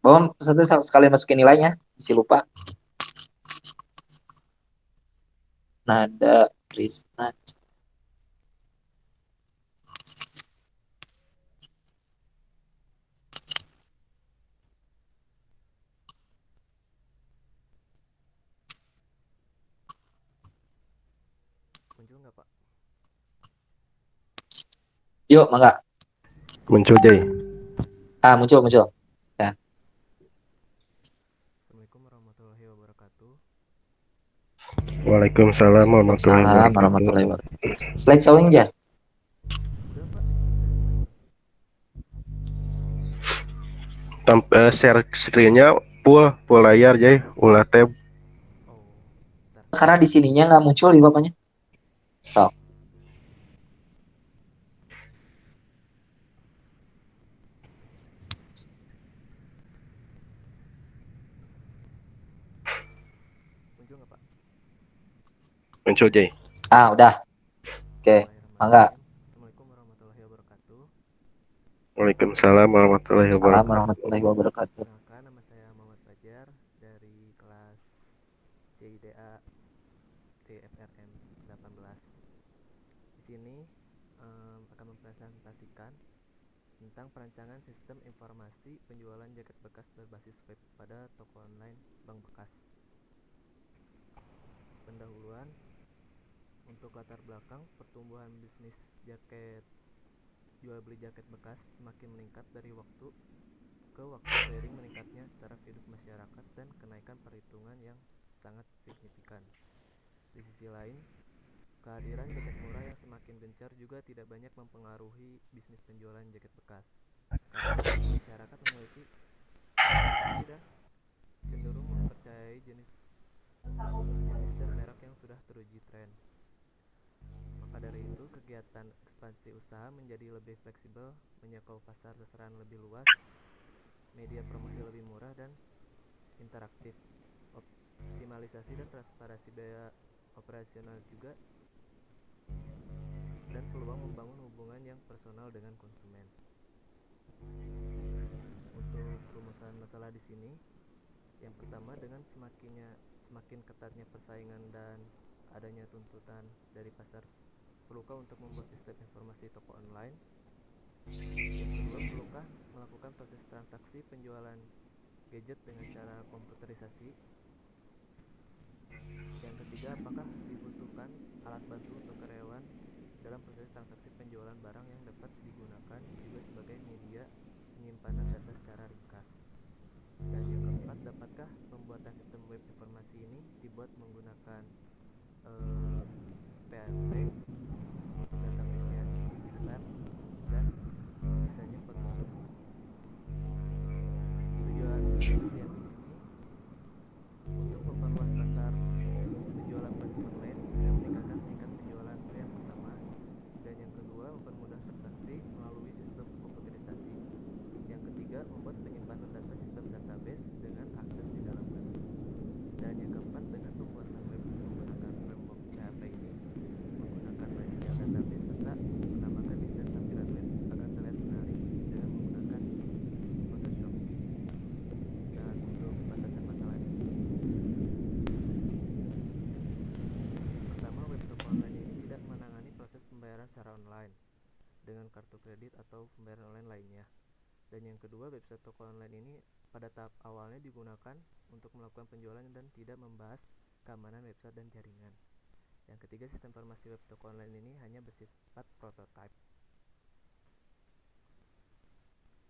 Bawang peserta sekali masukin nilainya, masih lupa. Nada Krisna. Muncul nggak Pak? Yuk, mangga. Muncul Jay. Muncul, muncul. Ya. Assalamualaikum warahmatullahi wabarakatuh. Waalaikumsalam warahmatullahi Waalaikumsalam wabarakatuh. warahmatullahi wabarakatuh. Slide showing aja. Udah Pak, di sini udah Share screen-nya full layar Jay, ulah tab. Oh, bentar. Karena di sininya nggak muncul di bapaknya. So. Muncul nggak Pak? Muncul Jay. Udah. Oke, mangga. Bismillahirrahmanirrahim. Assalamualaikum warahmatullahi wabarakatuh. Waalaikumsalam warahmatullahi Salam wabarakatuh. warahmatullahi wabarakatuh. Perkenalkan, nama saya Muhammad Fajar dari kelas CIDA TFRN 18. Di sini akan mempresentasikan tentang perancangan sistem informasi penjualan jaket bekas berbasis web pada toko online bank bekas. Pendahuluan, untuk latar belakang pertumbuhan bisnis jaket jual beli jaket bekas semakin meningkat dari waktu ke waktu seiring meningkatnya taraf hidup masyarakat dan kenaikan perhitungan yang sangat signifikan. Di sisi lain, kehadiran jaket murah yang semakin gencar juga tidak banyak mempengaruhi bisnis penjualan jaket bekas, karena masyarakat memiliki preferensi dan cenderung mempercayai jenis dan merek yang sudah teruji tren. Maka dari itu, kegiatan ekspansi usaha menjadi lebih fleksibel, menjangkau pasar sasaran lebih luas, media promosi lebih murah dan interaktif, optimalisasi dan transparansi biaya operasional juga, dan peluang membangun hubungan yang personal dengan konsumen. Untuk rumusan masalah di sini, yang pertama, dengan semakin ketatnya persaingan dan adanya tuntutan dari pasar, perlukah untuk membuat sistem informasi toko online? Yang kedua, perlukah melakukan proses transaksi penjualan gadget dengan cara komputerisasi? Yang ketiga, apakah dibutuhkan alat bantu untuk karyawan dalam proses transaksi penjualan barang yang dapat digunakan juga sebagai media penyimpanan data secara ringkas? Dan yang keempat, dapatkah pembuatan sistem web informasi ini dibuat menggunakan PHP untuk database-nya Excel dan desainnya Photoshop? Tujuan penelitian di sini untuk memperluas pasar penjualan berbasis online dan meningkatkan tingkat penjualan, itu yang pertama. Dan yang kedua, mempermudah transaksi melalui sistem komputerisasi. Yang ketiga, membuat penyimpanan data sistem database dengan akses di dalam web. Dan yang keempat, dengan pembuatan web menggunakan framework PHP ini, menggunakan MySQL database serta menambahkan desain tampilan web agar terlihat menarik dengan menggunakan Photoshop. Dan untuk batasan masalah di sini, yang pertama, web toko online ini tidak menangani proses pembayaran secara online dengan kartu kredit atau pembayaran online lainnya. Dan yang kedua, website toko online ini pada tahap awalnya digunakan untuk melakukan penjualan dan tidak membahas keamanan website dan jaringan. Yang ketiga, sistem informasi web toko online ini hanya bersifat prototipe.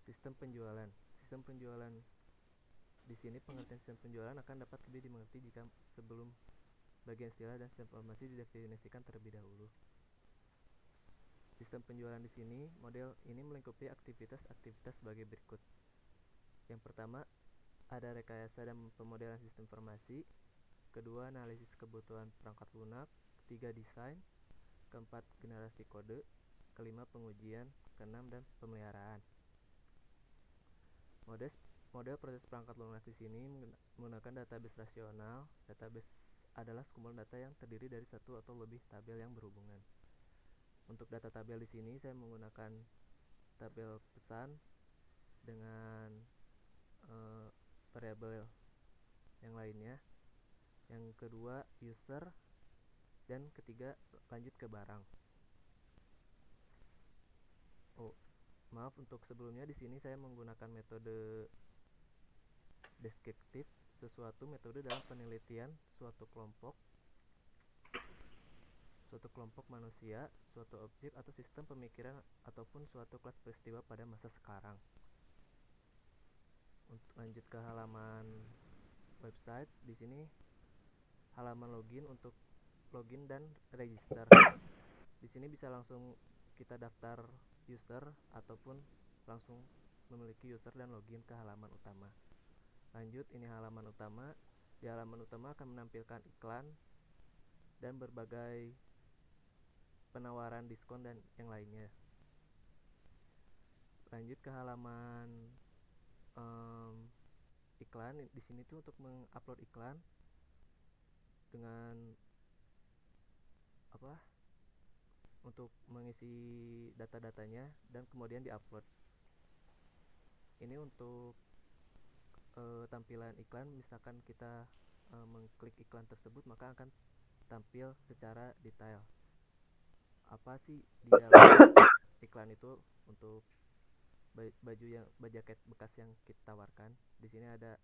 Sistem penjualan. Sistem penjualan di sini, pengertian sistem penjualan akan dapat lebih dimengerti jika sebelum bagian istilah dan sistem informasi didefinisikan terlebih dahulu. Sistem penjualan di sini, model ini melingkupi aktivitas-aktivitas sebagai berikut. Yang pertama, ada rekayasa dan pemodelan sistem informasi. Kedua, analisis kebutuhan perangkat lunak. Ketiga, desain. Keempat, generasi kode. Kelima, pengujian. Keenam, dan pemeliharaan. Model proses perangkat lunak di sini menggunakan database rasional. Database adalah sekumpulan data yang terdiri dari satu atau lebih tabel yang berhubungan. Untuk data tabel di sini saya menggunakan tabel pesan dengan variabel yang lainnya. Yang kedua user, dan ketiga lanjut ke barang. Oh, maaf untuk sebelumnya di sini saya menggunakan metode deskriptif, sesuatu metode dalam penelitian suatu kelompok manusia, suatu objek atau sistem pemikiran ataupun suatu kelas peristiwa pada masa sekarang. Untuk lanjut ke halaman website, di sini halaman login untuk login dan register. Di sini bisa langsung kita daftar user ataupun langsung memiliki user dan login ke halaman utama. Lanjut, ini halaman utama. Di halaman utama akan menampilkan iklan dan berbagai penawaran diskon dan yang lainnya. Lanjut ke halaman iklan. Di sini tuh untuk mengupload iklan dengan untuk mengisi data-datanya dan kemudian diupload. Ini untuk tampilan iklan. Misalkan kita mengklik iklan tersebut, maka akan tampil secara detail apa sih di dalam iklan itu. Untuk baju jaket bekas yang kita tawarkan, di sini ada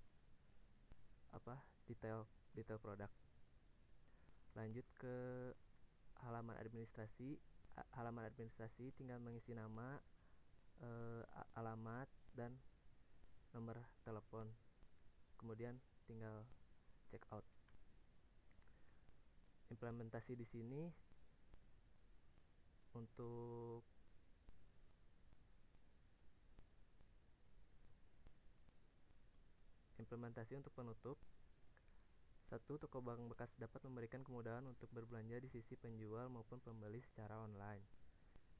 detail produk. Lanjut ke halaman administrasi. Halaman administrasi tinggal mengisi nama, alamat, dan nomor telepon. Kemudian tinggal check out. Implementasi di sini untuk penutup. 1. Toko barang bekas dapat memberikan kemudahan untuk berbelanja di sisi penjual maupun pembeli secara online.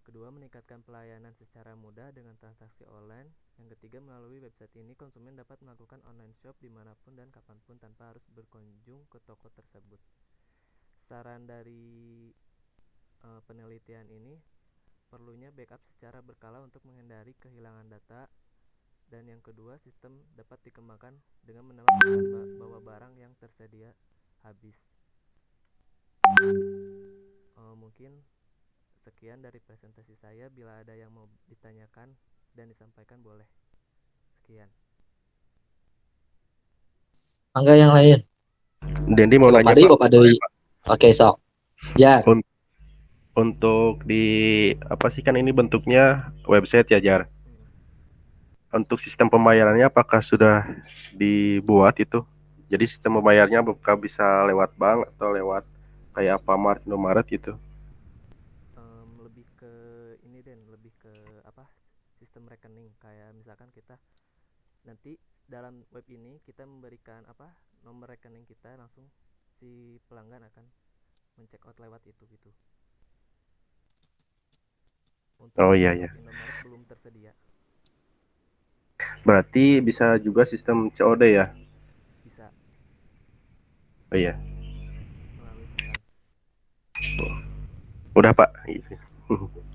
Kedua, meningkatkan pelayanan secara mudah dengan transaksi online. Yang ketiga, melalui website ini konsumen dapat melakukan online shop dimanapun dan kapanpun tanpa harus berkunjung ke toko tersebut. Saran dari penelitian ini, perlunya backup secara berkala untuk menghindari kehilangan data. Dan yang kedua, sistem dapat dikembangkan dengan menambah bahwa barang yang tersedia habis. Mungkin sekian dari presentasi saya. Bila ada yang mau ditanyakan dan disampaikan, boleh. Sekian. Mangga yang lain. Dendi mau Oke, nanya Bapak Pak. Bapak Dewi. Oke, sok. Jar. Untuk di apa sih, kan ini bentuknya website ya, Jar. Untuk sistem pembayarannya apakah sudah dibuat itu? Jadi sistem pembayarnya apakah bisa lewat bank atau lewat kayak Alfamart, Indomaret gitu? Lebih ke ini lebih ke sistem rekening. Kayak misalkan kita nanti dalam web ini kita memberikan nomor rekening kita, langsung si pelanggan akan men-check out lewat itu gitu. Untuk iya. Indomaret belum tersedia. Berarti bisa juga sistem COD ya? Bisa. Oh iya. Melalui pesan. Udah Pak.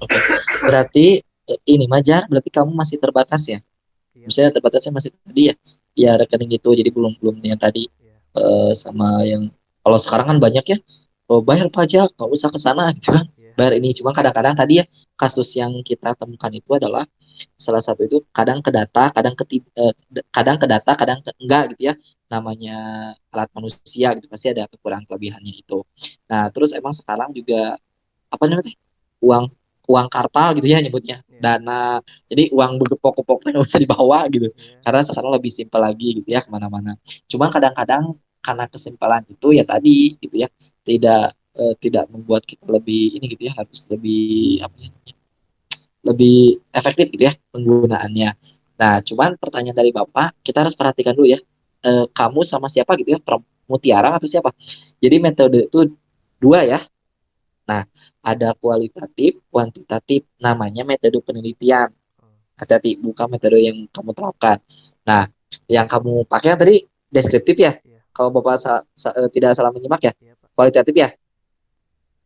Oke. Berarti ini Majar, berarti kamu masih terbatas ya? Iya. Misalnya terbatasnya masih tadi ya? Ya rekening itu, jadi belum yang tadi. Iya. Sama yang kalau sekarang kan banyak ya, bayar pajak nggak usah ke sana gitu kan, Iya. bayar ini. Cuma kadang-kadang tadi ya, kasus yang kita temukan itu adalah salah satu itu kadang ke data, kadang ke data, kadang enggak gitu ya. Namanya alat manusia gitu, pasti ada kekurangan kelebihannya itu. Nah terus emang sekarang juga apa namanya, uang uang kartal gitu ya nyebutnya, Iya. dana. Jadi uang bergepok-gepok nggak usah dibawa gitu, Iya. karena sekarang lebih simpel lagi gitu ya kemana-mana. Cuma kadang-kadang karena kesimpulan itu ya tadi gitu ya, tidak membuat kita lebih ini gitu ya, harus lebih apa ya, lebih efektif gitu ya penggunaannya. Nah cuman pertanyaan dari Bapak, kita harus perhatikan dulu ya, kamu sama siapa gitu ya, Mutiara atau siapa. Jadi metode itu dua ya. Nah, ada kualitatif, kuantitatif, namanya metode penelitian. Hati-hati, bukan metode yang kamu terapkan. Nah, yang kamu pakai tadi deskriptif ya? Iya. Kalau Bapak tidak salah menyimak ya? Iya, Pak. Kualitatif ya?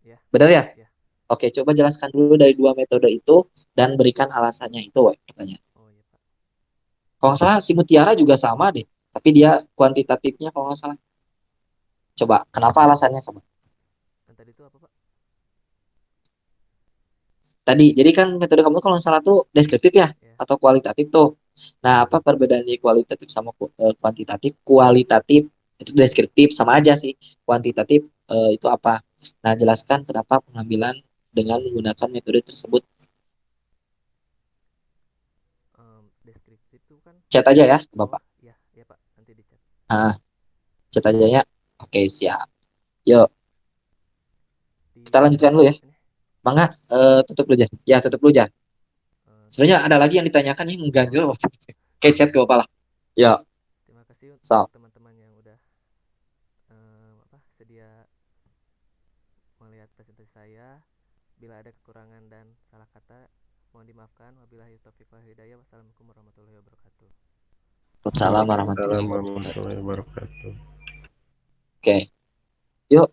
Iya. Benar ya? Iya. Oke, coba jelaskan dulu dari dua metode itu dan berikan alasannya itu, pertanyaan. Oh iya, Pak. Kalau nggak salah, si Mutiara juga sama deh. tapi dia kuantitatifnya kalau nggak salah. Coba kenapa alasannya coba? Yang tadi itu apa Pak? Tadi jadi kan metode kamu kalau nggak salah tuh deskriptif ya Ya. atau kualitatif tuh. Nah, apa perbedaannya kualitatif sama kuantitatif? Kualitatif itu deskriptif sama aja sih. Kuantitatif itu apa? Nah, jelaskan kenapa pengambilan dengan menggunakan metode tersebut. Deskriptif itu kan Chat aja ya, oh Bapak. ya ya Pak, nanti di chat. Ah, chat aja ya. Oke, siap. Yuk, Di kita lanjutkan dulu ya. ini Mangga, tutup dulu aja. Ya, tutup dulu aja. terima Sebenarnya ada kasih. lagi yang ditanyakan yang mengganjal. Oh, Oke, chat ke Bapak lah. Ya, terima kasih untuk so. teman-teman yang udah sedia melihat presentasi saya. Bila ada kekurangan dan salah kata, mohon dimaafkan. Wabillahi taufiq wal hidayah. Wassalamualaikum warahmatullahi wabarakatuh. Waalaikumsalam Waalaikumsalam warahmatullahi wabarakatuh. warahmatullahi wabarakatuh. Oke, yuk.